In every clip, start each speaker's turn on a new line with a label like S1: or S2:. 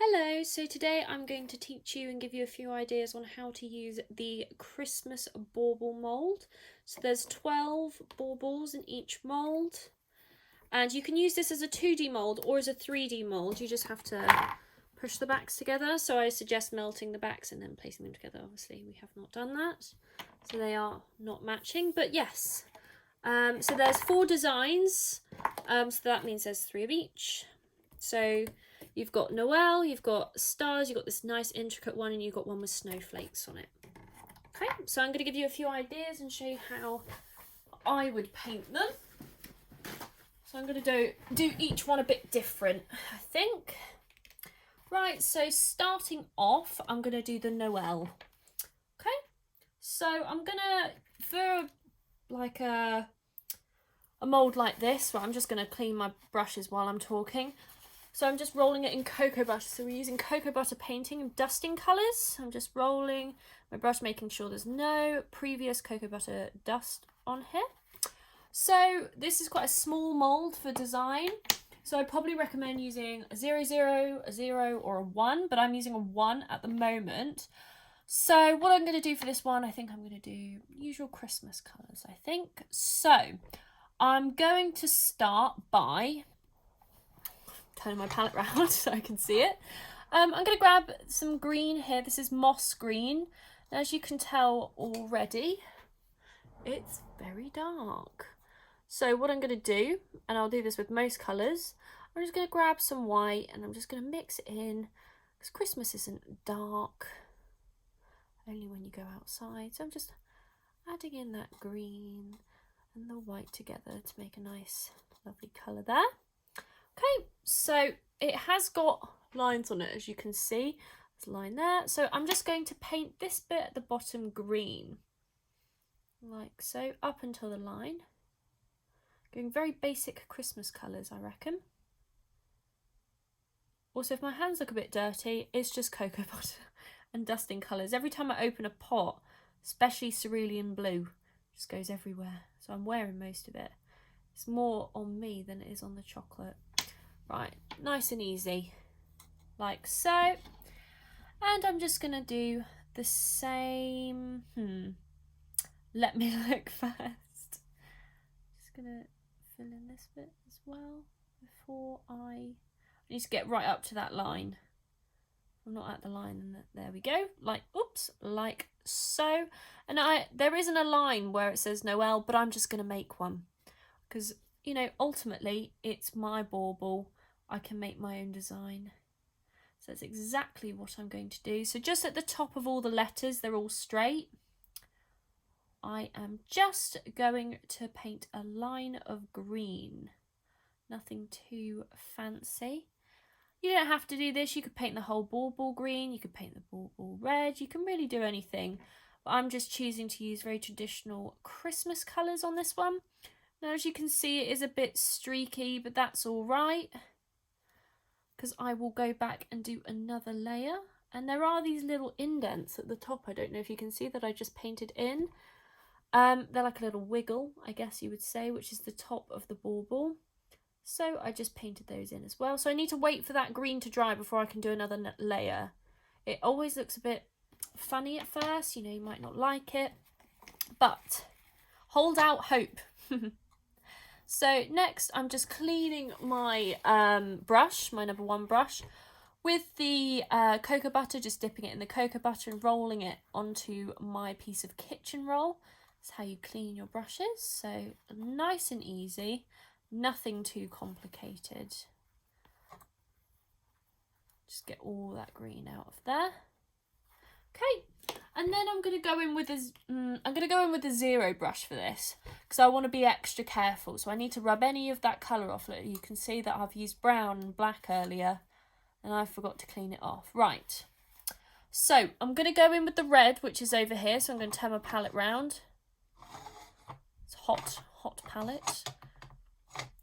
S1: Hello, so today I'm going to teach you and give you a few ideas on how to use the Christmas bauble mould. So there's 12 baubles in each mould, and you can use this as a 2D mould or as a 3D mould. You just have to push the backs together. So I suggest melting the backs and then placing them together. Obviously we have not done that, so they are not matching, but yes. So there's 4 designs, so that means there's 3 of each. So you've got Noel, you've got stars, you've got this nice intricate one, and you've got one with snowflakes on it. Okay, so I'm going to give you a few ideas and show you how I would paint them. So I'm going to do each one a bit different, I think. Right, so starting off, I'm going to do the Noel. Okay, so I'm going to, for like a mould like this, right, I'm just going to clean my brushes while I'm talking. So I'm just rolling it in cocoa butter. So we're using cocoa butter painting and dusting colours. I'm just rolling my brush, making sure there's no previous cocoa butter dust on here. So this is quite a small mould for design. So I'd probably recommend using a 0, 0, a 0 or a 1, but I'm using a 1 at the moment. So what I'm going to do for this one, I think I'm going to do usual Christmas colours, I think. So I'm going to start by turning my palette around so I can see it. I'm going to grab some green here. This is moss green. As you can tell already, it's very dark. So what I'm going to do, and I'll do this with most colours, I'm just going to grab some white and I'm just going to mix it in, because Christmas isn't dark, only when you go outside. So I'm just adding in that green and the white together to make a nice lovely colour there. Okay, so it has got lines on it, as you can see. There's a line there. So I'm just going to paint this bit at the bottom green, like so, up until the line. Going very basic Christmas colours, I reckon. Also, if my hands look a bit dirty, it's just cocoa butter and dusting colours. Every time I open a pot, especially cerulean blue, it just goes everywhere. So I'm wearing most of it. It's more on me than it is on the chocolate. Right, nice and easy, like so. And I'm just going to do the same. Let me look first. Just going to fill in this bit as well before I need to get right up to that line. I'm not at the line, and there we go. Like, oops, like so. And there isn't a line where it says Noel, but I'm just going to make one. Because, you know, ultimately, it's my bauble. I can make my own design. So that's exactly what I'm going to do. So just at the top of all the letters, they're all straight. I am just going to paint a line of green. Nothing too fancy. You don't have to do this. You could paint the whole bauble green. You could paint the bauble red. You can really do anything. But I'm just choosing to use very traditional Christmas colours on this one. Now, as you can see, it is a bit streaky, but that's all right, because I will go back and do another layer. And there are these little indents at the top. I don't know if you can see that I just painted in. They're like a little wiggle, I guess you would say, which is the top of the bauble. So I just painted those in as well. So I need to wait for that green to dry before I can do another layer. It always looks a bit funny at first. You know, you might not like it, but hold out hope. So next, I'm just cleaning my brush, my number 1 brush, with the cocoa butter, just dipping it in the cocoa butter and rolling it onto my piece of kitchen roll. That's how you clean your brushes. So nice and easy, nothing too complicated. Just get all that green out of there. Okay. And then I'm going to go in with a 0 brush for this, because I want to be extra careful. So I need to rub any of that colour off. Look, you can see that I've used brown and black earlier, and I forgot to clean it off. Right. So I'm going to go in with the red, which is over here. So I'm going to turn my palette round. It's hot palette.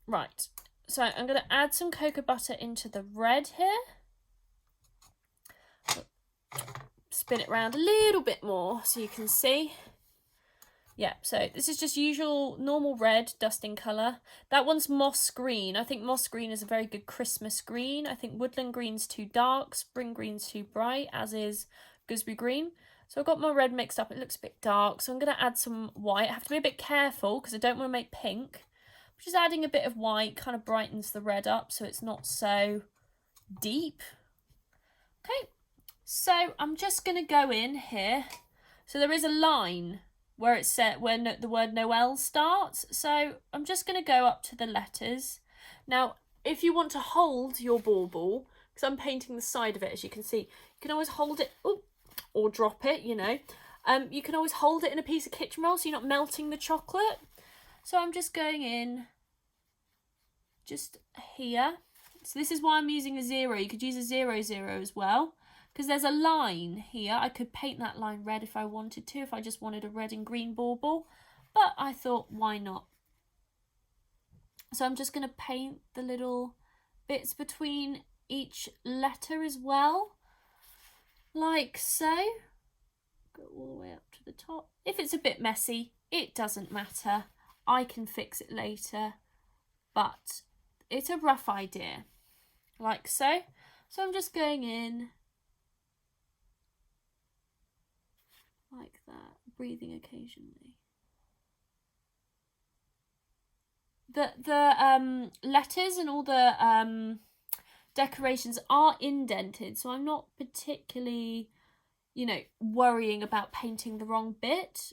S1: Right. So I'm going to add some cocoa butter into the red here. Spin it around a little bit more so you can see. Yeah, so this is just usual normal red dusting colour. That one's moss green. I think moss green is a very good Christmas green. I think woodland green's too dark, spring green's too bright, as is gooseberry green. So I've got my red mixed up. It looks a bit dark, so I'm going to add some white. I have to be a bit careful because I don't want to make pink. Just adding a bit of white kind of brightens the red up so it's not so deep. Okay, so I'm just going to go in here. So there is a line where it's set when the word Noel starts. So I'm just going to go up to the letters. Now, if you want to hold your bauble, because I'm painting the side of it, as you can see, you can always hold it, or drop it, you know. You can always hold it in a piece of kitchen roll so you're not melting the chocolate. So I'm just going in just here. So this is why I'm using a 0. You could use a 0, 0 as well. Because there's a line here. I could paint that line red if I wanted to, if I just wanted a red and green bauble. But I thought, why not? So I'm just going to paint the little bits between each letter as well. Like so. Go all the way up to the top. If it's a bit messy, it doesn't matter. I can fix it later. But it's a rough idea. Like so. So I'm just going in. Like that, breathing occasionally. The letters and all the decorations are indented, so I'm not particularly, you know, worrying about painting the wrong bit.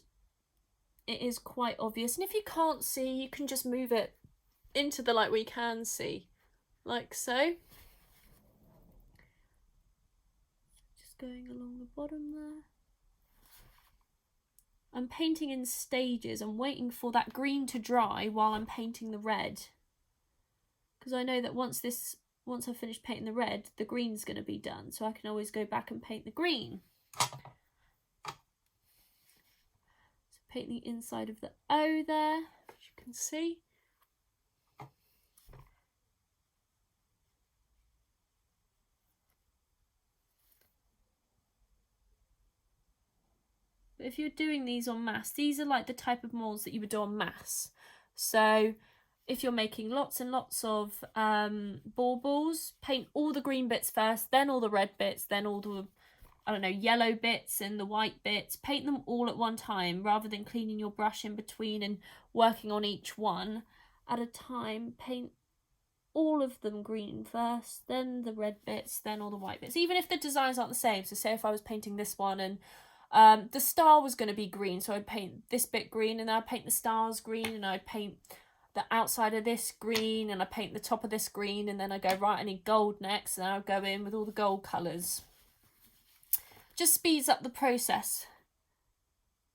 S1: It is quite obvious, and if you can't see, you can just move it into the light where you can see, like so. Just going along the bottom there. I'm painting in stages. I'm waiting for that green to dry while I'm painting the red. Because I know that once I've finished painting the red, the green's going to be done. So I can always go back and paint the green. So paint the inside of the O there, as you can see. If you're doing these en masse, these are like the type of moulds that you would do en masse. So if you're making lots and lots of baubles, paint all the green bits first, then all the red bits, then all the, I don't know, yellow bits and the white bits. Paint them all at one time rather than cleaning your brush in between and working on each one at a time. Paint all of them green first, then the red bits, then all the white bits. Even if the designs aren't the same. So say if I was painting this one and the star was going to be green, so I'd paint this bit green and then I'd paint the stars green and I'd paint the outside of this green and I'd paint the top of this green and then I'd go, right, I need gold next, and I'd go in with all the gold colours. Just speeds up the process.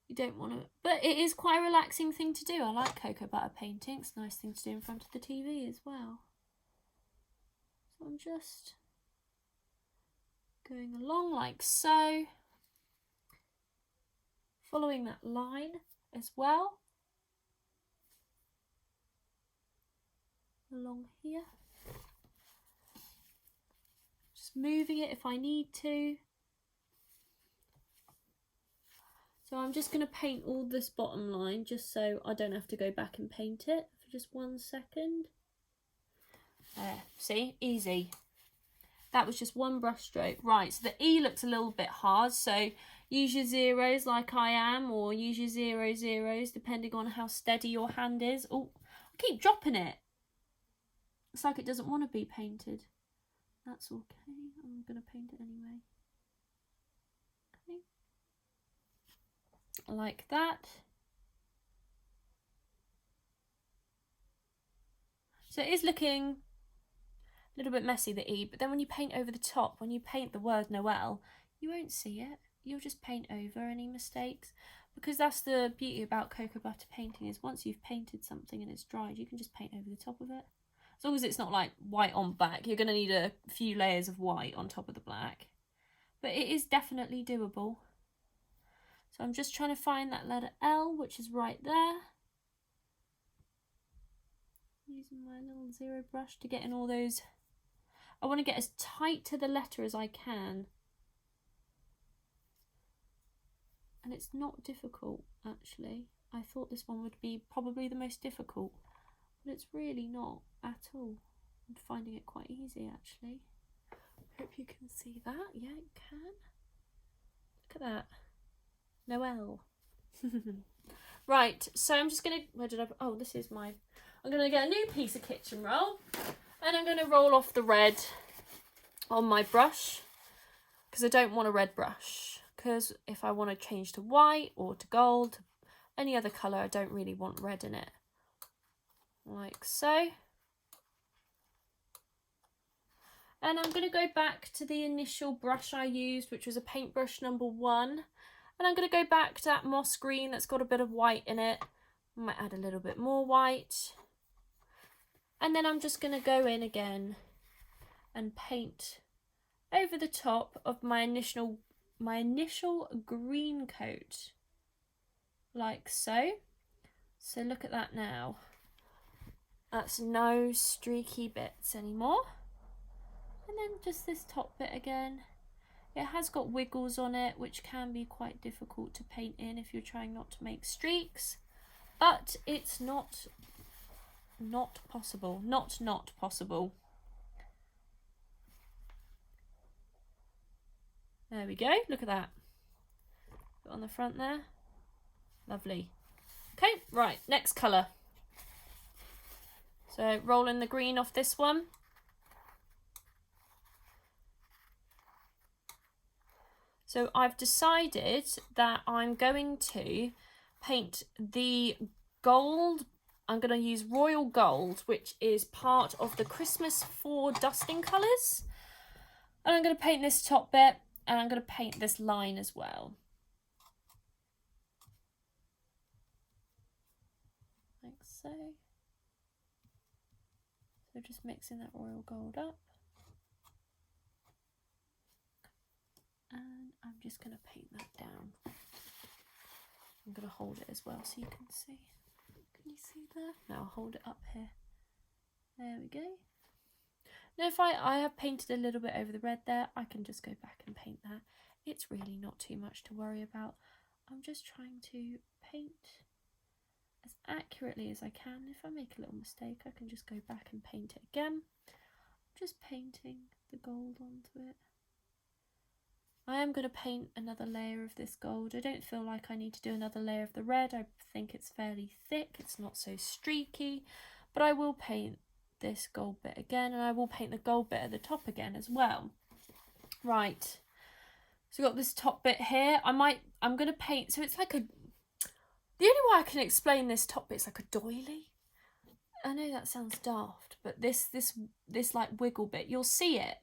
S1: You don't want to, but it is quite a relaxing thing to do. I like cocoa butter painting. It's a nice thing to do in front of the TV as well. So I'm just going along like so. Following that line as well. Along here. Just moving it if I need to. So I'm just going to paint all this bottom line just so I don't have to go back and paint it for just 1 second. There, see? Easy. That was just one brush stroke. Right, so the E looks a little bit hard, so use your zeros like I am, or use your 0, 0s depending on how steady your hand is. Oh, I keep dropping it. It's like it doesn't want to be painted. That's okay. I'm going to paint it anyway. Okay. Like that. So it is looking a little bit messy, the E, but then when you paint over the top, when you paint the word Noel, you won't see it. You'll just paint over any mistakes, because that's the beauty about cocoa butter painting, is once you've painted something and it's dried, you can just paint over the top of it. As long as it's not like white on black. You're going to need a few layers of white on top of the black, but it is definitely doable. So I'm just trying to find that letter L, which is right there. Using my little 0 brush to get in all those. I want to get as tight to the letter as I can. And it's not difficult, actually. I thought this one would be probably the most difficult, but it's really not at all. I'm finding it quite easy actually. Hope you can see that. Yeah, you can. Look at that. Noel. Right, so I'm just gonna, where did I, oh, this is my, I'm gonna get a new piece of kitchen roll and I'm gonna roll off the red on my brush because I don't want a red brush, because if I want to change to white or to gold, any other colour, I don't really want red in it. Like so. And I'm going to go back to the initial brush I used, which was a paintbrush number 1. And I'm going to go back to that moss green that's got a bit of white in it. I might add a little bit more white. And then I'm just going to go in again and paint over the top of my initial green coat. Like so. So look at that now. That's no streaky bits anymore. And then just this top bit again. It has got wiggles on it, which can be quite difficult to paint in if you're trying not to make streaks. But it's not possible. Not possible. There we go. Look at that. Put on the front there. Lovely. Okay, right, next colour. So rolling the green off this one. So I've decided that I'm going to paint the gold. I'm going to use royal gold, which is part of the Christmas 4 dusting colours. And I'm going to paint this top bit, and I'm going to paint this line as well. Like so. So just mixing that royal gold up. And I'm just going to paint that down. I'm going to hold it as well so you can see. Can you see there? Now I'll hold it up here. There we go. Now if I have painted a little bit over the red there, I can just go back and paint that. It's really not too much to worry about. I'm just trying to paint as accurately as I can. If I make a little mistake, I can just go back and paint it again. I'm just painting the gold onto it. I am going to paint another layer of this gold. I don't feel like I need to do another layer of the red. I think it's fairly thick. It's not so streaky. But I will paint this gold bit again. And I will paint the gold bit at the top again as well. Right. So we've got this top bit here. I'm going to paint. So it's like a... The only way I can explain this top bit is like a doily. I know that sounds daft. But this like wiggle bit, you'll see it.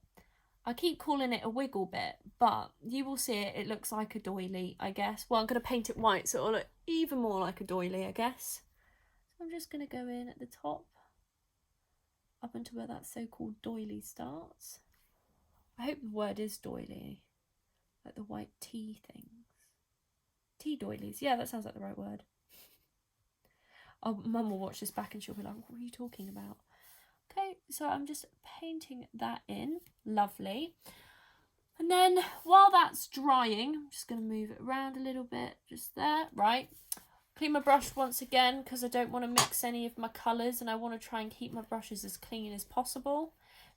S1: I keep calling it a wiggle bit, but you will see it. It looks like a doily, I guess. Well, I'm going to paint it white, so it'll look even more like a doily, I guess. So I'm just going to go in at the top, up until where that so-called doily starts. I hope the word is doily, like the white tea things. Tea doilies. Yeah, that sounds like the right word. Oh, Mum will watch this back and she'll be like, what are you talking about? Okay, so I'm just painting that in. Lovely. And then while that's drying, I'm just going to move it around a little bit, just there. Right. Clean my brush once again because I don't want to mix any of my colours and I want to try and keep my brushes as clean as possible.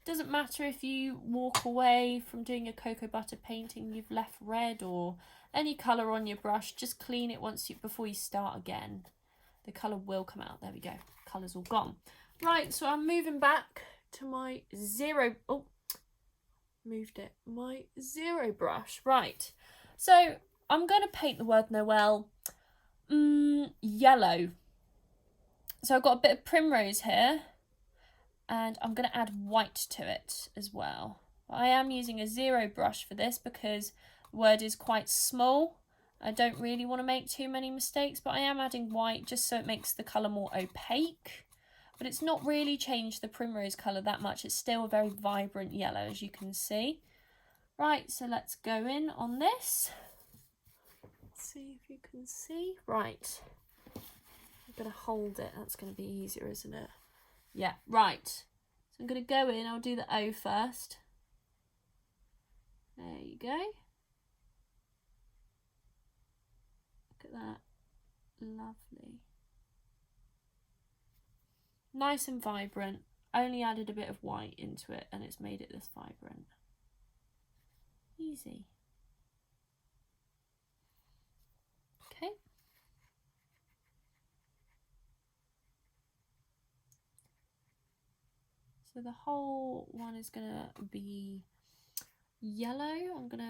S1: It doesn't matter if you walk away from doing a cocoa butter painting, you've left red or any colour on your brush, just clean it before you start again. The colour will come out. There we go. Colour's all gone. Right, so I'm moving back to my my zero brush. Right, so I'm going to paint the word Noel yellow. So I've got a bit of primrose here and I'm going to add white to it as well. I am using a zero brush for this because the word is quite small. I don't really want to make too many mistakes, but I am adding white just so it makes the colour more opaque. But it's not really changed the primrose colour that much. It's still a very vibrant yellow, as you can see. Right, so let's go in on this. Let's see if you can see. Right. I'm going to hold it. That's going to be easier, isn't it? Yeah, right. So I'm going to go in. I'll do the O first. There you go. Look at that. Lovely. Nice and vibrant. Only added a bit of white into it and it's made it this vibrant. Easy. Okay. So the whole one is gonna be yellow.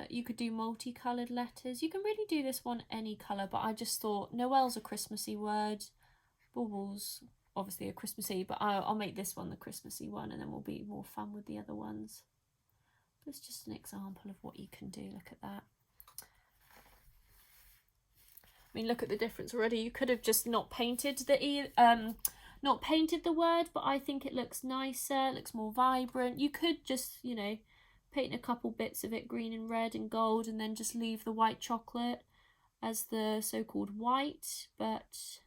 S1: You could do multicolored letters. You can really do this one any colour, but I just thought Noel's a Christmassy word. Baubles, obviously a Christmassy, but I'll make this one the Christmassy one and then we'll be more fun with the other ones. But it's just an example of what you can do. Look at that. I mean, look at the difference already. You could have just not painted the word, but I think it looks nicer, it looks more vibrant. You could just, you know, paint a couple bits of it green and red and gold and then just leave the white chocolate as the so-called white, but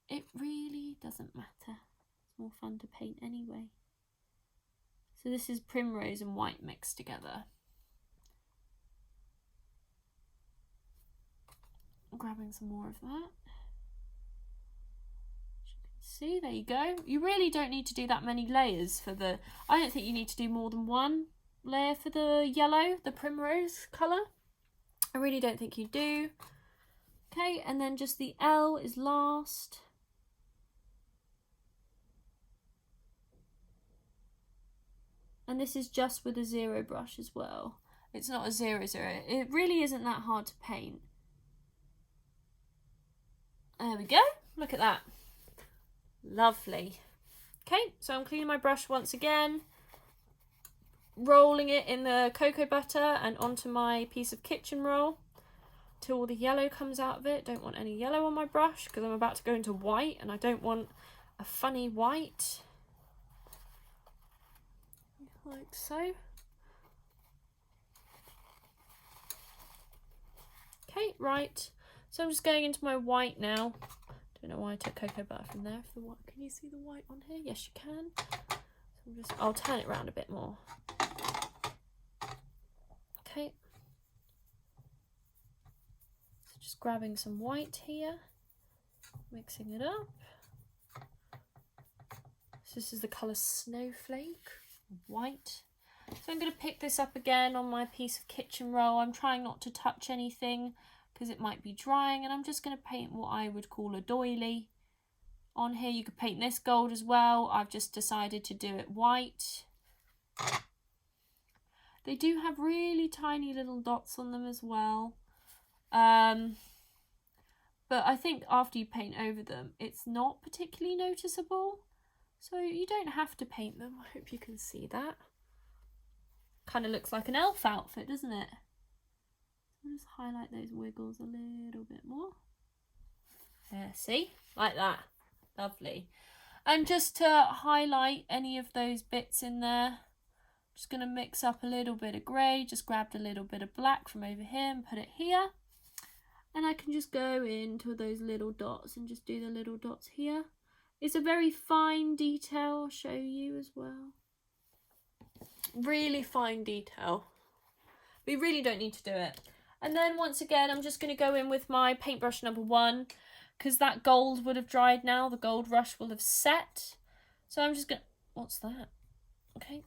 S1: it really doesn't matter. It's more fun to paint anyway. So this is primrose and white mixed together. I'm grabbing some more of that. See, there you go. You really don't need to do that many layers for the... I don't think you need to do more than one layer for the yellow, the primrose colour. I really don't think you do. Okay, and then just the L is last. And this is just with a 0 brush as well. It's not a 0-0. It really isn't that hard to paint. There we go. Look at that. Lovely. Okay, so I'm cleaning my brush once again, rolling it in the cocoa butter and onto my piece of kitchen roll till all the yellow comes out of it. Don't want any yellow on my brush because I'm about to go into white and I don't want a funny white. Like so. Okay, right. So I'm just going into my white now. Don't know why I took cocoa butter from there. If the white, can you see the white on here? Yes, you can. So I'll turn it around a bit more. Okay. So just grabbing some white here, mixing it up. So this is the colour Snowflake, white. So I'm going to pick this up again on my piece of kitchen roll. I'm trying not to touch anything because it might be drying, and I'm just going to paint what I would call a doily on here. You could paint this gold as well. I've just decided to do it white. They do have really tiny little dots on them as well. But I think after you paint over them, it's not particularly noticeable. So you don't have to paint them. I hope you can see that. Kind of looks like an elf outfit, doesn't it? I'll just highlight those wiggles a little bit more. There, see? Like that. Lovely. And just to highlight any of those bits in there, just going to mix up a little bit of grey. Just grabbed a little bit of black from over here and put it here. And I can just go into those little dots and just do the little dots here. It's a very fine detail, I'll show you as well. Really fine detail. We really don't need to do it. And then once again, I'm just going to go in with my paintbrush number 1 because that gold would have dried now. The gold rush will have set. So I'm just going to... What's that? Okay.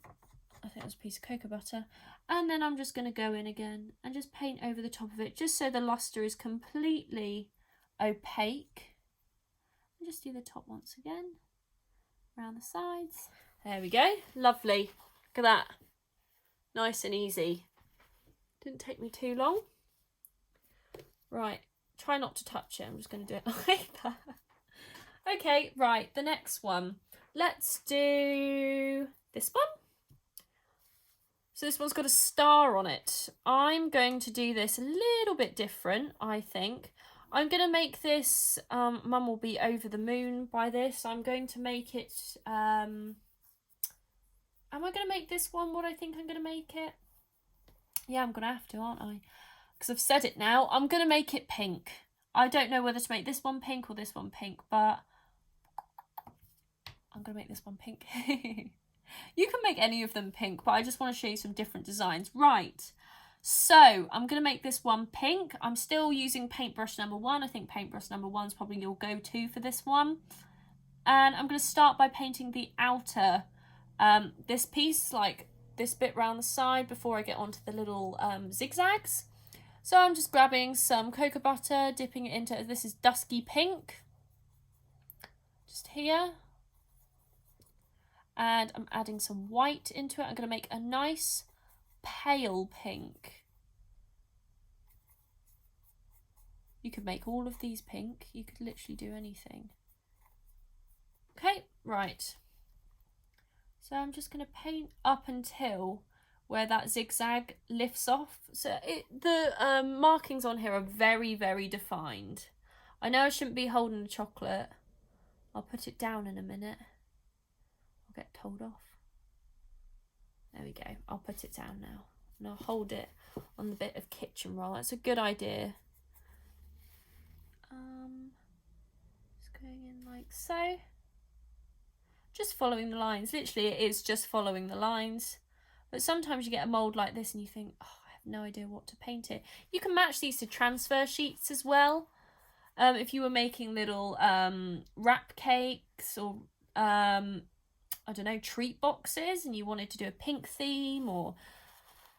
S1: I think it was a piece of cocoa butter. And then I'm just going to go in again and just paint over the top of it just so the luster is completely opaque. And just do the top once again. Around the sides. There we go. Lovely. Look at that. Nice and easy. Didn't take me too long. Right, try not to touch it. I'm just going to do it like that. Okay, right, the next one. Let's do this one. So this one's got a star on it. I'm going to do this a little bit different, I think. I'm going to make this, Mum will be over the moon by this. I'm going to make it, am I going to make this one what I think I'm going to make it? Yeah, I'm going to have to, aren't I? Because I've said it now. I'm going to make it pink. I don't know whether to make this one pink or this one pink, but I'm going to make this one pink. You can make any of them pink, but I just want to show you some different designs. Right, so I'm going to make this one pink. I'm still using paintbrush number 1. I think paintbrush number 1 is probably your go-to for this one. And I'm going to start by painting the outer, this piece, like this bit round the side before I get onto the little zigzags. So I'm just grabbing some cocoa butter, dipping it into, this is dusky pink, just here. And I'm adding some white into it. I'm going to make a nice pale pink. You could make all of these pink. You could literally do anything. Okay, right. So I'm just going to paint up until where that zigzag lifts off. So the markings on here are very, very defined. I know I shouldn't be holding the chocolate. I'll put it down in a minute. I'll get told off. There we go. I'll put it down now. And I'll hold it on the bit of kitchen roll. That's a good idea. Just going in like so. Just following the lines. Literally, it is just following the lines. But sometimes you get a mould like this and you think, oh, I have no idea what to paint it. You can match these to transfer sheets as well. If you were making little wrap cakes or, I don't know, treat boxes and you wanted to do a pink theme or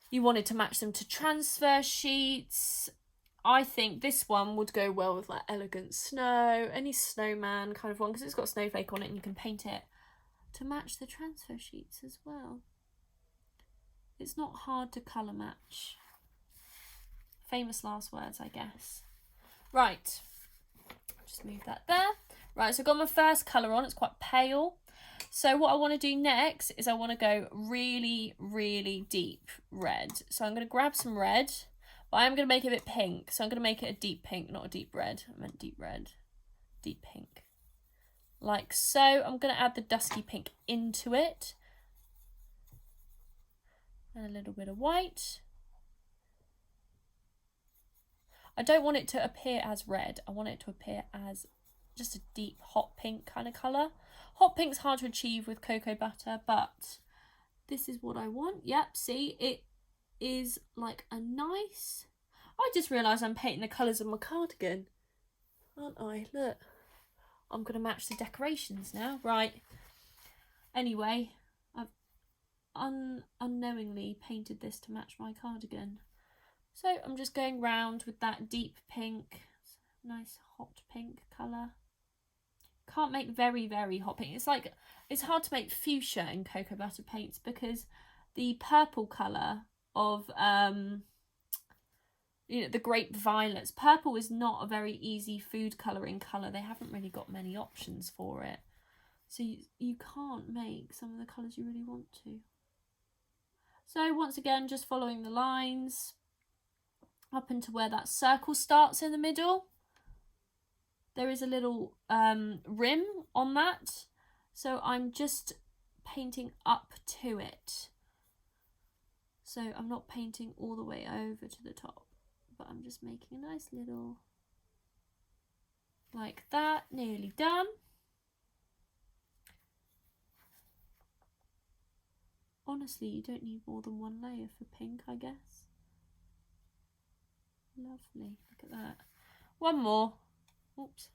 S1: you wanted to match them to transfer sheets, I think this one would go well with like Elegant Snow, any snowman kind of one, because it's got snowflake on it and you can paint it to match the transfer sheets as well. It's not hard to colour match. Famous last words, I guess. Right, just move that there. Right, so I've got my first colour on, it's quite pale. So what I want to do next is I want to go really, really deep red. So I'm going to grab some red, but I am going to make it a bit pink. So I'm going to make it a deep pink, not a deep red. I meant deep red, deep pink. Like so. I'm going to add the dusky pink into it. And a little bit of white. I don't want it to appear as red. I want it to appear as just a deep hot pink kind of colour. Hot pink's hard to achieve with cocoa butter, but this is what I want. Yep, see, it is like a nice... I just realised I'm painting the colours of my cardigan, aren't I? Look, I'm going to match the decorations now. Right, anyway, I've unknowingly painted this to match my cardigan. So I'm just going round with that deep pink, nice hot pink colour. Can't make very, very hot pink. It's like, it's hard to make fuchsia in cocoa butter paints because the purple colour of, you know, the grape violets. Purple is not a very easy food colouring colour. They haven't really got many options for it. So you can't make some of the colours you really want to. So once again, just following the lines up into where that circle starts in the middle. There is a little rim on that, so I'm just painting up to it. So I'm not painting all the way over to the top, but I'm just making a nice little, like that, nearly done. Honestly, you don't need more than one layer for pink, I guess. Lovely, look at that. One more. Oops.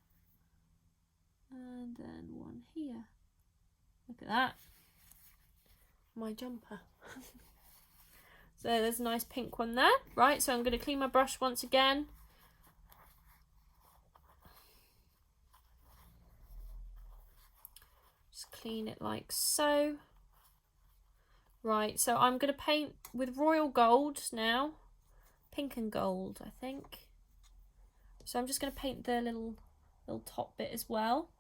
S1: And then one here. Look at that. My jumper. So there's a nice pink one there. Right, so I'm going to clean my brush once again. Just clean it like so. Right, so I'm going to paint with royal gold now. Pink and gold, I think. So I'm just going to paint the little top bit as well.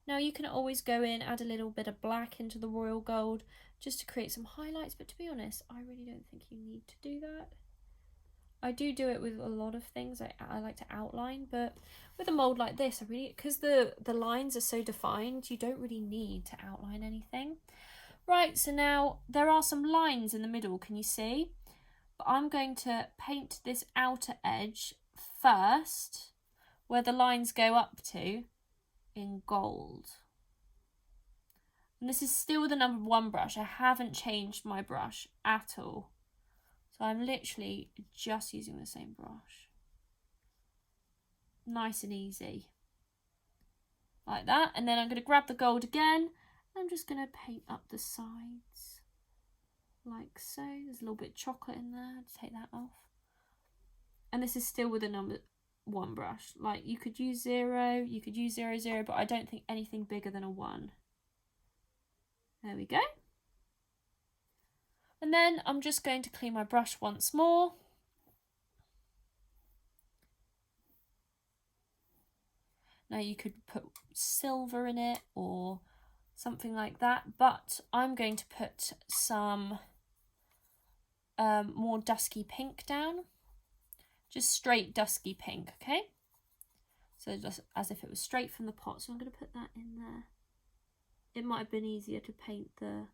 S1: Now you can always go in, add a little bit of black into the royal gold just to create some highlights, but to be honest, I really don't think you need to do that. I do it with a lot of things. I like to outline, but with a mould like this, I really, because the lines are so defined, you don't really need to outline anything. Right, so now there are some lines in the middle, can you see? But I'm going to paint this outer edge first, where the lines go up to, in gold. And this is still the number 1 brush. I haven't changed my brush at all. So I'm literally just using the same brush. Nice and easy. like that. And then I'm going to grab the gold again. I'm just going to paint up the sides like so. There's a little bit of chocolate in there. Just take that off. And this is still with a number 1 brush. Like you could use 0, you could use 0, 0, but I don't think anything bigger than a 1. There we go. And then I'm just going to clean my brush once more. Now you could put silver in it or something like that, but I'm going to put some more dusky pink down. Just straight dusky pink, okay? So just as if it was straight from the pot. So I'm going to put that in there. It might have been easier to paint the...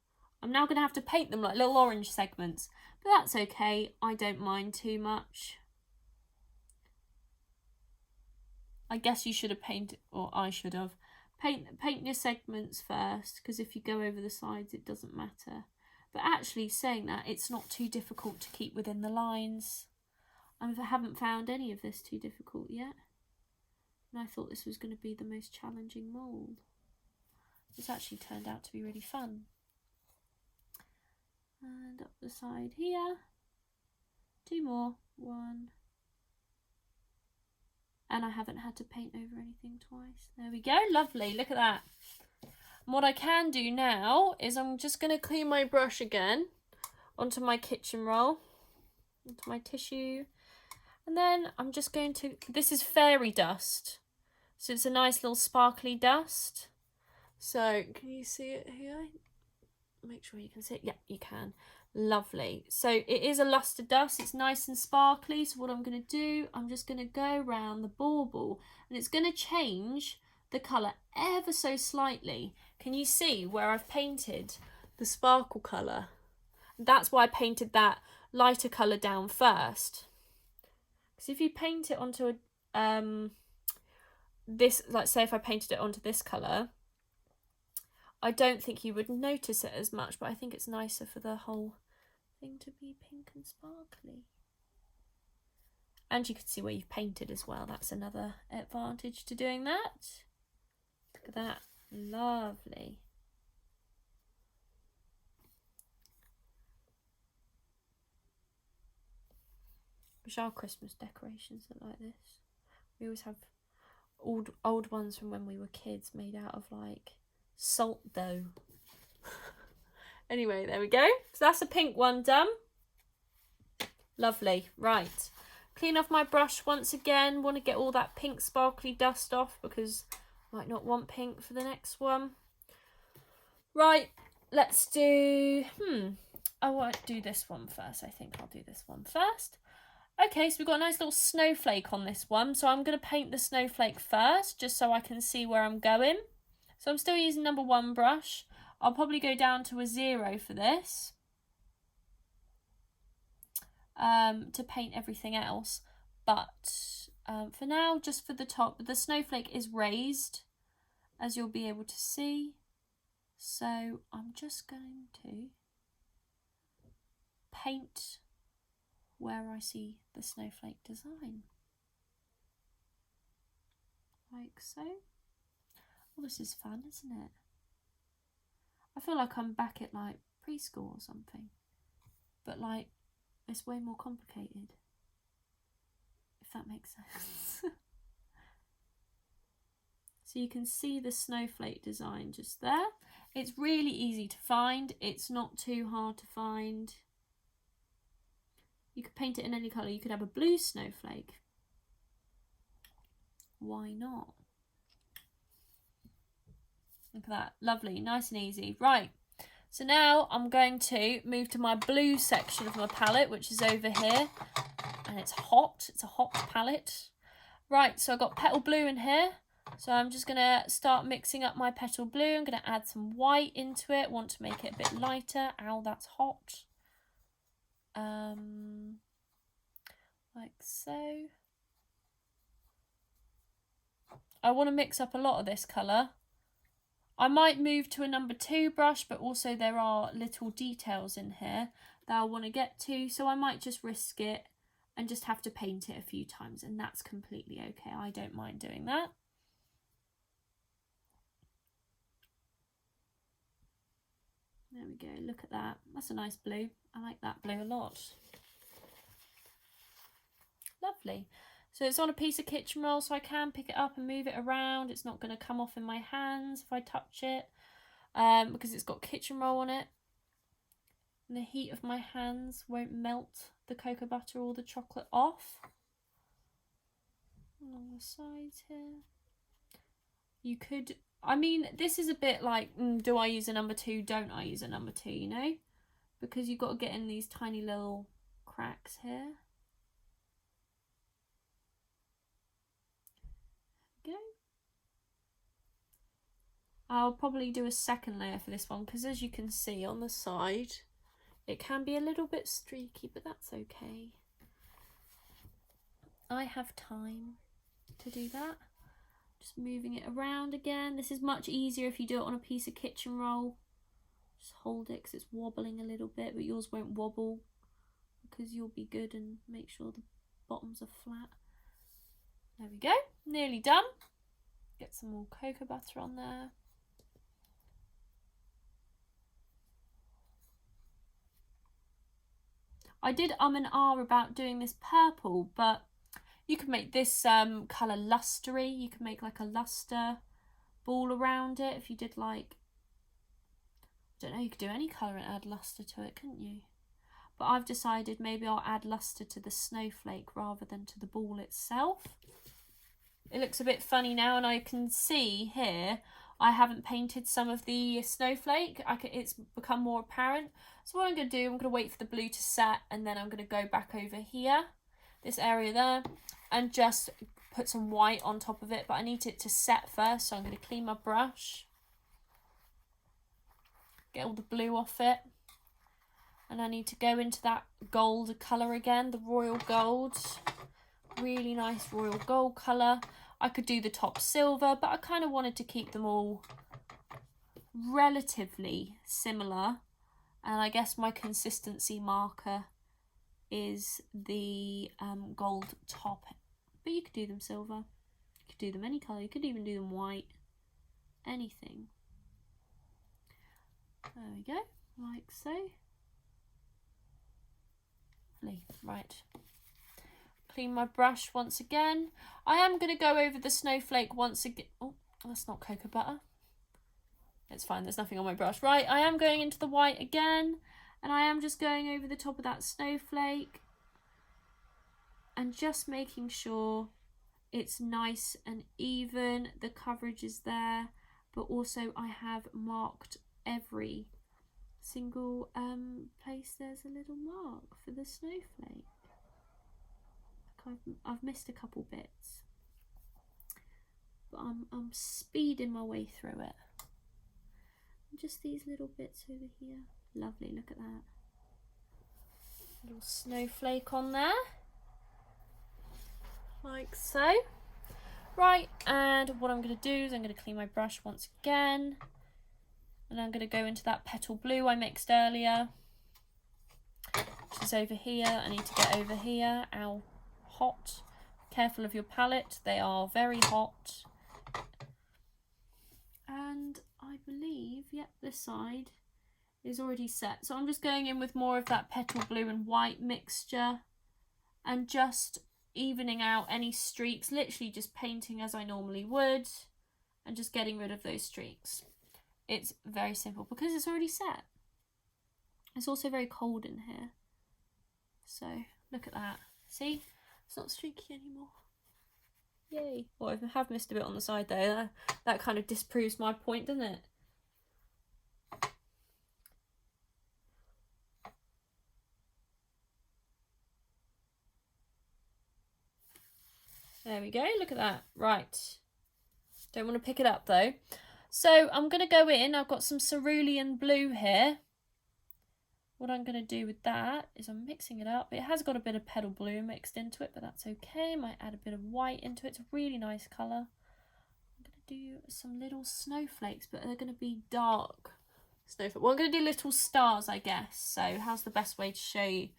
S1: I'm now going to have to paint them like little orange segments, but that's okay. I don't mind too much. I guess you should have painted, or I should have. Paint your segments first, because if you go over the sides, it doesn't matter. But actually, saying that, it's not too difficult to keep within the lines. I haven't found any of this too difficult yet. And I thought this was going to be the most challenging mould. It's actually turned out to be really fun. And up the side here. 2 more. 1. And I haven't had to paint over anything twice. There we go. Lovely. Look at that. And what I can do now is I'm just going to clean my brush again onto my kitchen roll, onto my tissue. And then I'm just going to... This is fairy dust. So it's a nice little sparkly dust. So can you see it here? Make sure you can see it. Yeah, you can. Lovely. So it is a luster dust. It's nice and sparkly. So what I'm going to do, I'm just going to go around the bauble, and it's going to change the colour ever so slightly. Can you see where I've painted the sparkle colour? That's why I painted that lighter colour down first. Because if you paint it onto this, like say if I painted it onto this colour, I don't think you would notice it as much, but I think it's nicer for the whole thing to be pink and sparkly. And you can see where you've painted as well. That's another advantage to doing that. Look at that. Lovely. Wish our Christmas decorations look like this. We always have old ones from when we were kids made out of like salt dough. Anyway, there we go. So that's a pink one done. Lovely. Right. Clean off my brush once again. Want to get all that pink sparkly dust off because I might not want pink for the next one. Right. Let's do... I won't do this one first. I think I'll do this one first. Okay, so we've got a nice little snowflake on this one. So I'm going to paint the snowflake first just so I can see where I'm going. So I'm still using number 1 brush. I'll probably go down to a 0 for this to paint everything else. But for now, just for the top, the snowflake is raised, as you'll be able to see. So I'm just going to paint where I see the snowflake design. Like so. Well, this is fun, isn't it? I feel like I'm back at like preschool or something, but like it's way more complicated, if that makes sense. So you can see the snowflake design just there. It's really easy to find. It's not too hard to find. You could paint it in any colour. You could have a blue snowflake. Why not? Look at that. Lovely. Nice and easy. Right. So now I'm going to move to my blue section of my palette, which is over here. And it's hot. It's a hot palette. Right. So I've got petal blue in here. So I'm just going to start mixing up my petal blue. I'm going to add some white into it. Want to make it a bit lighter. Ow, that's hot. Like so. I want to mix up a lot of this colour. I might move to a number 2 brush, but also there are little details in here that I want to get to, so I might just risk it and just have to paint it a few times, and that's completely okay. I don't mind doing that. There we go, look at that. That's a nice blue. I like that blue a lot. Lovely. So it's on a piece of kitchen roll, so I can pick it up and move it around. It's not going to come off in my hands if I touch it, because it's got kitchen roll on it. And the heat of my hands won't melt the cocoa butter or the chocolate off. Along the sides here. You could, I mean, this is a bit like, do I use a number 2? Don't I use a number 2, you know? Because you've got to get in these tiny little cracks here. There we go. I'll probably do a second layer for this one, because as you can see on the side, it can be a little bit streaky, but that's okay. I have time to do that. Just moving it around again. This is much easier if you do it on a piece of kitchen roll. Just hold it because it's wobbling a little bit, but yours won't wobble because you'll be good and make sure the bottoms are flat. There we go, nearly done. Get some more cocoa butter on there. I did and ah about doing this purple, but you can make this colour lustery. You can make like a luster ball around it if you did like, I don't know, you could do any colour and add luster to it, couldn't you? But I've decided maybe I'll add luster to the snowflake rather than to the ball itself. It looks a bit funny now, and I can see here I haven't painted some of the snowflake. It's become more apparent. So what I'm going to do, I'm going to wait for the blue to set, and then I'm going to go back over here, this area there, and just put some white on top of it. But I need it to set first, so I'm going to clean my brush, get all the blue off it, and I need to go into that gold colour again, the royal gold. Really nice royal gold colour. I could do the top silver, but I kind of wanted to keep them all relatively similar. And I guess my consistency marker is the gold top. But you could do them silver. You could do them any colour. You could even do them white. Anything. There we go. Like so. Lovely. Right. Clean my brush once again. I am going to go over the snowflake once again. Oh, that's not cocoa butter. It's fine, there's nothing on my brush. Right, I am going into the white again, and I am just going over the top of that snowflake and just making sure it's nice and even, the coverage is there, but also I have marked every single place there's a little mark for the snowflake. I've missed a couple bits, but I'm speeding my way through it. Just these little bits over here. Lovely, look at that. Little snowflake on there. Like so. Right, and what I'm going to do is I'm going to clean my brush once again. And I'm going to go into that petal blue I mixed earlier, which is over here. I need to get over here. Ow. Hot. Careful of your palette, they are very hot. And I believe, yep, this side is already set. So I'm just going in with more of that petal blue and white mixture and just evening out any streaks, literally just painting as I normally would and just getting rid of those streaks. It's very simple because it's already set. It's also very cold in here. So look at that. See? It's not streaky anymore. Yay. Well, I have missed a bit on the side there. That kind of disproves my point, doesn't it? There we go. Look at that. Right. Don't want to pick it up though. So I'm going to go in. I've got some cerulean blue here. What I'm going to do with that is I'm mixing it up. It has got a bit of petal blue mixed into it, but that's okay. Might add a bit of white into it. It's a really nice colour. I'm going to do some little snowflakes, but they're going to be dark snowflakes. Well, I'm going to do little stars, I guess. So how's the best way to show you?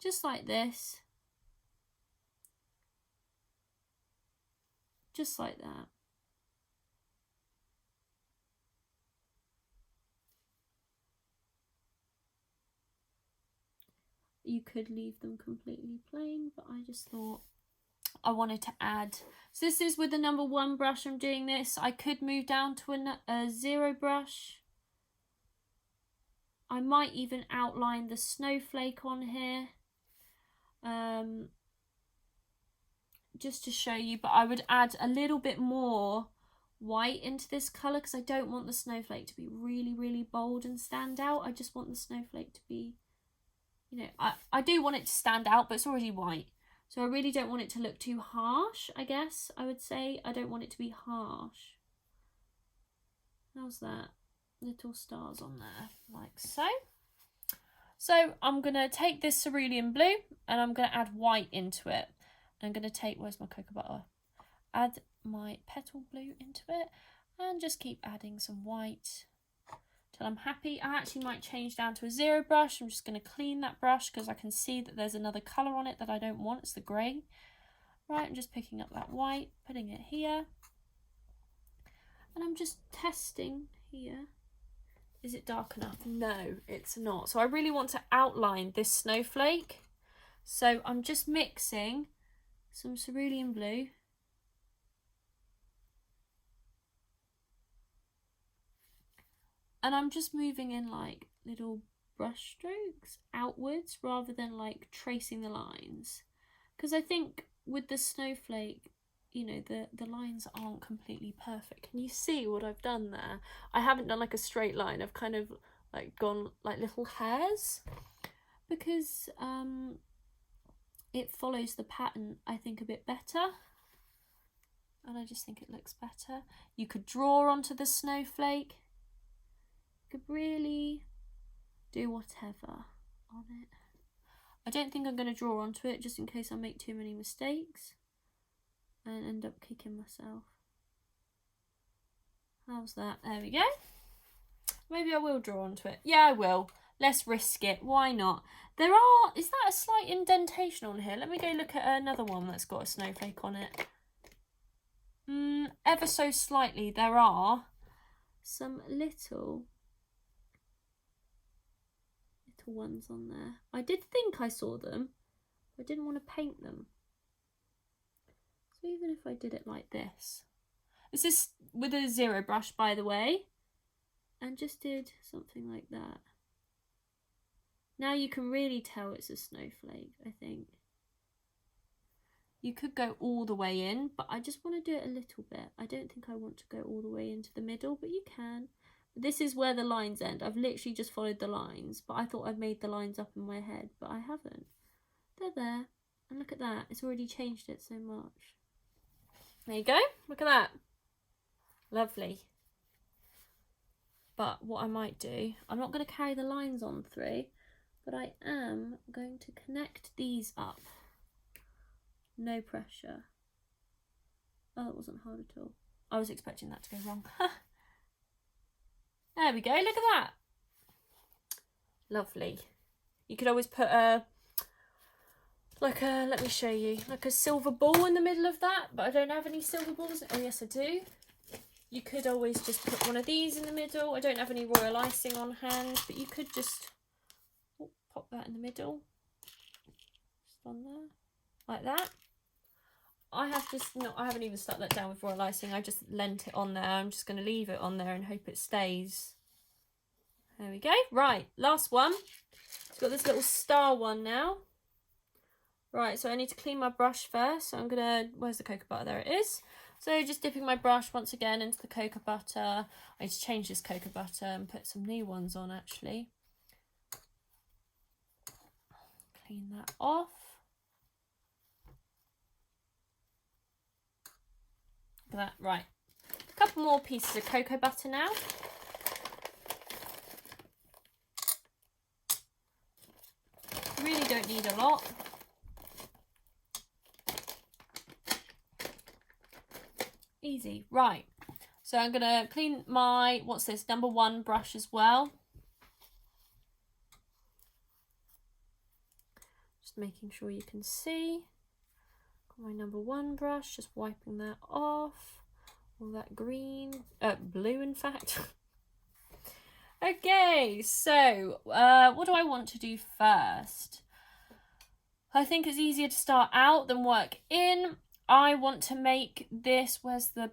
S1: Just like this. Just like that. you could leave them completely plain, but I just thought I wanted to add. So this is with the number 1 brush I'm doing this. I could move down to a 0 brush. I might even outline the snowflake on here. Just to show you, but I would add a little bit more white into this colour because I don't want the snowflake to be really, really bold and stand out. I just want the snowflake to be, you know, I do want it to stand out, but it's already white. So I really don't want it to look too harsh, I guess I would say. I don't want it to be harsh. How's that? Little stars on there, like so. So I'm going to take this cerulean blue and I'm going to add white into it. I'm going to take, where's my cocoa butter? Add my petal blue into it and just keep adding some white till I'm happy. I actually might change down to a 0 brush. I'm just going to clean that brush because I can see that there's another colour on it that I don't want. It's the grey. Right, I'm just picking up that white, putting it here. And I'm just testing here. Is it dark enough? No, it's not. So I really want to outline this snowflake. So I'm just mixing some cerulean blue and I'm just moving in like little brush strokes outwards rather than like tracing the lines, because I think with the snowflake, you know, the lines aren't completely perfect. Can you see what I've done there? I haven't done like a straight line. I've kind of like gone like little hairs because it follows the pattern, I think, a bit better. And I just think it looks better. You could draw onto the snowflake. You could really do whatever on it. I don't think I'm going to draw onto it just in case I make too many mistakes and end up kicking myself. How's that? There we go. Maybe I will draw onto it. Yeah, I will. Let's risk it. Why not? There are... Is that a slight indentation on here? Let me go look at another one that's got a snowflake on it. Ever so slightly there are some little ones on there. I did think I saw them. I didn't want to paint them. So even if I did it like this. This is with a 0 brush, by the way. And just did something like that. Now you can really tell it's a snowflake, I think. You could go all the way in, but I just want to do it a little bit. I don't think I want to go all the way into the middle, but you can. This is where the lines end. I've literally just followed the lines, but I thought I'd made the lines up in my head, but I haven't. They're there. And look at that. It's already changed it so much. There you go. Look at that. Lovely. But what I might do, I'm not going to carry the lines on through, but I am going to connect these up. No pressure. Oh, that wasn't hard at all. I was expecting that to go wrong. There we go, look at that. Lovely. You could always put a, let me show you, like a silver ball in the middle of that, but I don't have any silver balls. Oh yes, I do. You could always just put one of these in the middle. I don't have any royal icing on hand, but you could just pop that in the middle. Just on there, like that. I haven't even stuck that down with royal icing. I just lent it on there. I'm just going to leave it on there and hope it stays. There we go. Right, last one. It's got this little star one now. Right, so I need to clean my brush first. So I'm going to, where's the cocoa butter? There it is. So just dipping my brush once again into the cocoa butter. I need to change this cocoa butter and put some new ones on actually. Clean that off. Look at that. Right, a couple more pieces of cocoa butter now. Really don't need a lot. Easy. Right, so I'm gonna clean my, what's this, number 1 brush as well. Just making sure you can see. My number 1 brush, just wiping that off, all that green, blue in fact. Okay, so what do I want to do first? I think it's easier to start out than work in. I want to make this, where's the,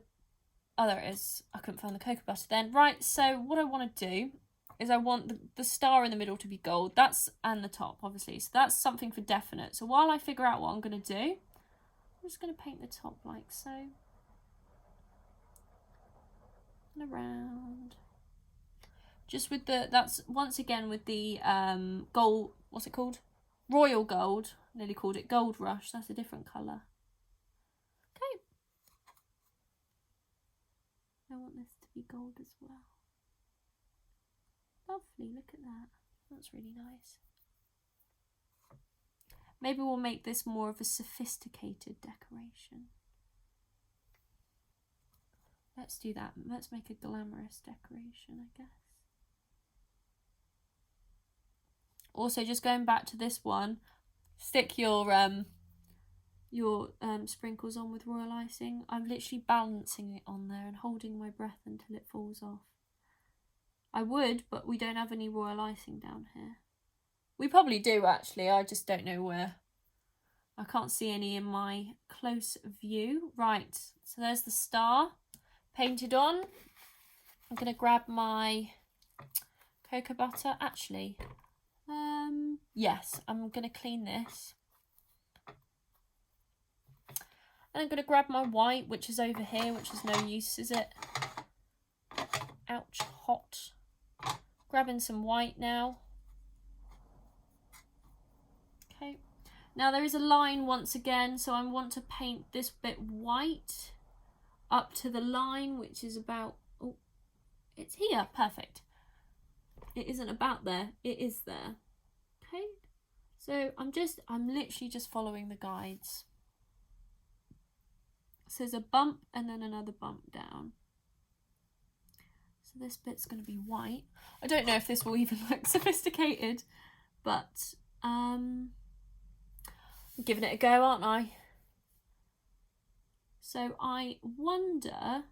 S1: oh there it is, I couldn't find the cocoa butter then. Right, so what I want to do is I want the star in the middle to be gold, and the top obviously, so that's something for definite. So while I figure out what I'm going to do, I'm just going to paint the top like so, and around. Just with the, that's once again with the gold, what's it called? Royal gold. Nearly called it Gold Rush. That's a different colour. Okay. I want this to be gold as well. Lovely, look at that. That's really nice. Maybe we'll make this more of a sophisticated decoration. Let's do that. Let's make a glamorous decoration, I guess. Also, just going back to this one, stick your sprinkles on with royal icing. I'm literally balancing it on there and holding my breath until it falls off. I would, but we don't have any royal icing down here. We probably do actually, I just don't know where. I can't see any in my close view. Right, so there's the star painted on. I'm going to grab my cocoa butter. Actually, yes, I'm going to clean this. And I'm going to grab my white, which is over here, which is no use, is it? Ouch, hot. Grabbing some white now. Okay. Now there is a line once again, so I want to paint this bit white up to the line, which is about, oh, it's here, perfect. It isn't about there, it is there. Okay, so I'm literally just following the guides. So there's a bump and then another bump down. So this bit's going to be white. I don't know if this will even look sophisticated, but I'm giving it a go, aren't I? So I wonder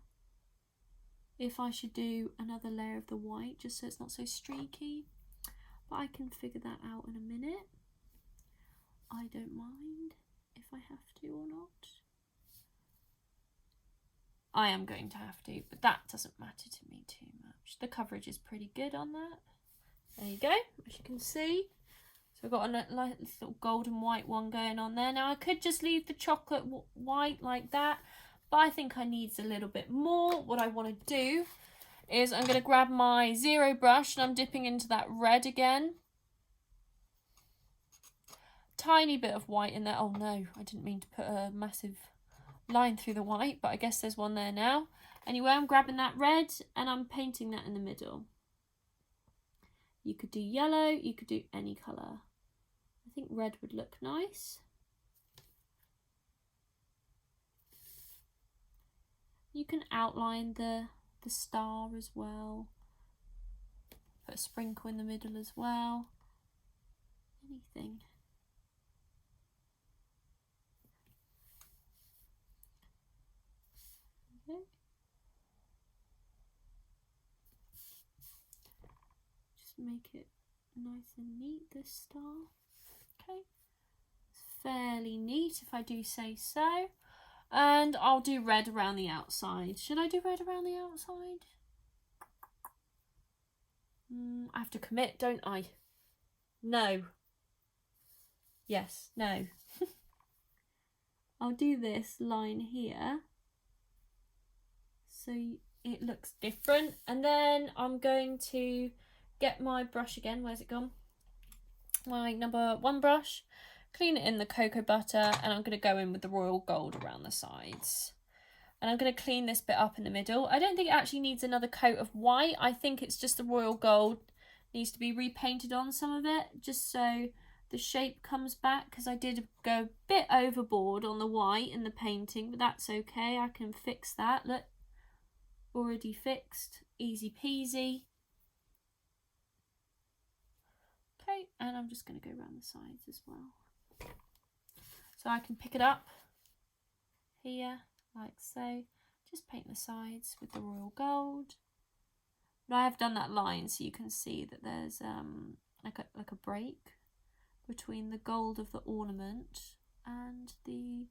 S1: if I should do another layer of the white just so it's not so streaky, but I can figure that out in a minute. I don't mind if I have to or not. I am going to have to, but that doesn't matter to me too much. The coverage is pretty good on that. There you go, as you can see. So I've got a nice little golden white one going on there. Now I could just leave the chocolate white like that, but I think I need a little bit more. What I want to do is I'm going to grab my zero brush and I'm dipping into that red again. Tiny bit of white in there. Oh no, I didn't mean to put a massive line through the white, but I guess there's one there now. Anyway, I'm grabbing that red and I'm painting that in the middle. You could do yellow, you could do any colour. I think red would look nice. You can outline the star as well. Put a sprinkle in the middle as well. Anything. Okay. Just make it nice and neat, this star. Okay. It's fairly neat if I do say so. And I'll do red around the outside. Should I do red around the outside? I have to commit, don't I? No. Yes, no. I'll do this line here so it looks different. And then I'm going to get my brush again. Where's it gone? My number 1 brush. Clean it in the cocoa butter, and I'm going to go in with the royal gold around the sides. And I'm going to clean this bit up in the middle. I don't think it actually needs another coat of white. I think it's just the royal gold needs to be repainted on some of it, just so the shape comes back, because I did go a bit overboard on the white in the painting, but that's okay. I can fix that. Look, already fixed. Easy peasy. Okay, and I'm just going to go around the sides as well. So I can pick it up here, like so. Just paint the sides with the royal gold. But I have done that line so you can see that there's like a break between the gold of the ornament and the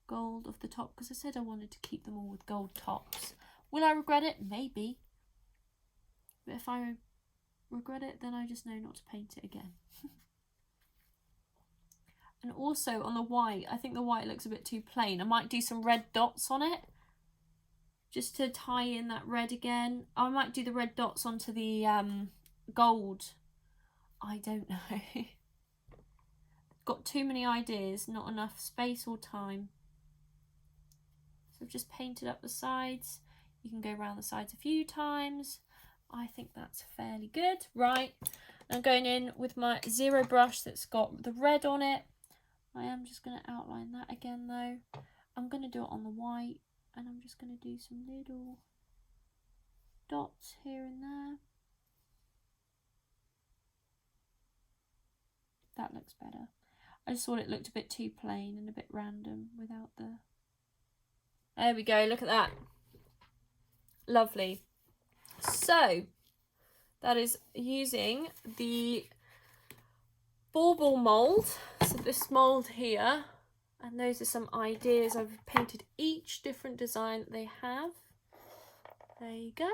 S1: gold of the top, because I said I wanted to keep them all with gold tops. Will I regret it? Maybe. But if I regret it, then I just know not to paint it again. And also on the white, I think the white looks a bit too plain. I might do some red dots on it, just to tie in that red again. I might do the red dots onto the gold. I don't know. Got too many ideas, not enough space or time. So I've just painted up the sides. You can go around the sides a few times. I think that's fairly good. Right, I'm going in with my zero brush that's got the red on it. I am just going to outline that again though. I'm going to do it on the white, and I'm just going to do some little dots here and there. That looks better. I just thought it looked a bit too plain and a bit random without the... There we go, look at that. Lovely. So, that is using the bauble mould. So this mould here, and those are some ideas. I've painted each different design that they have. There you go.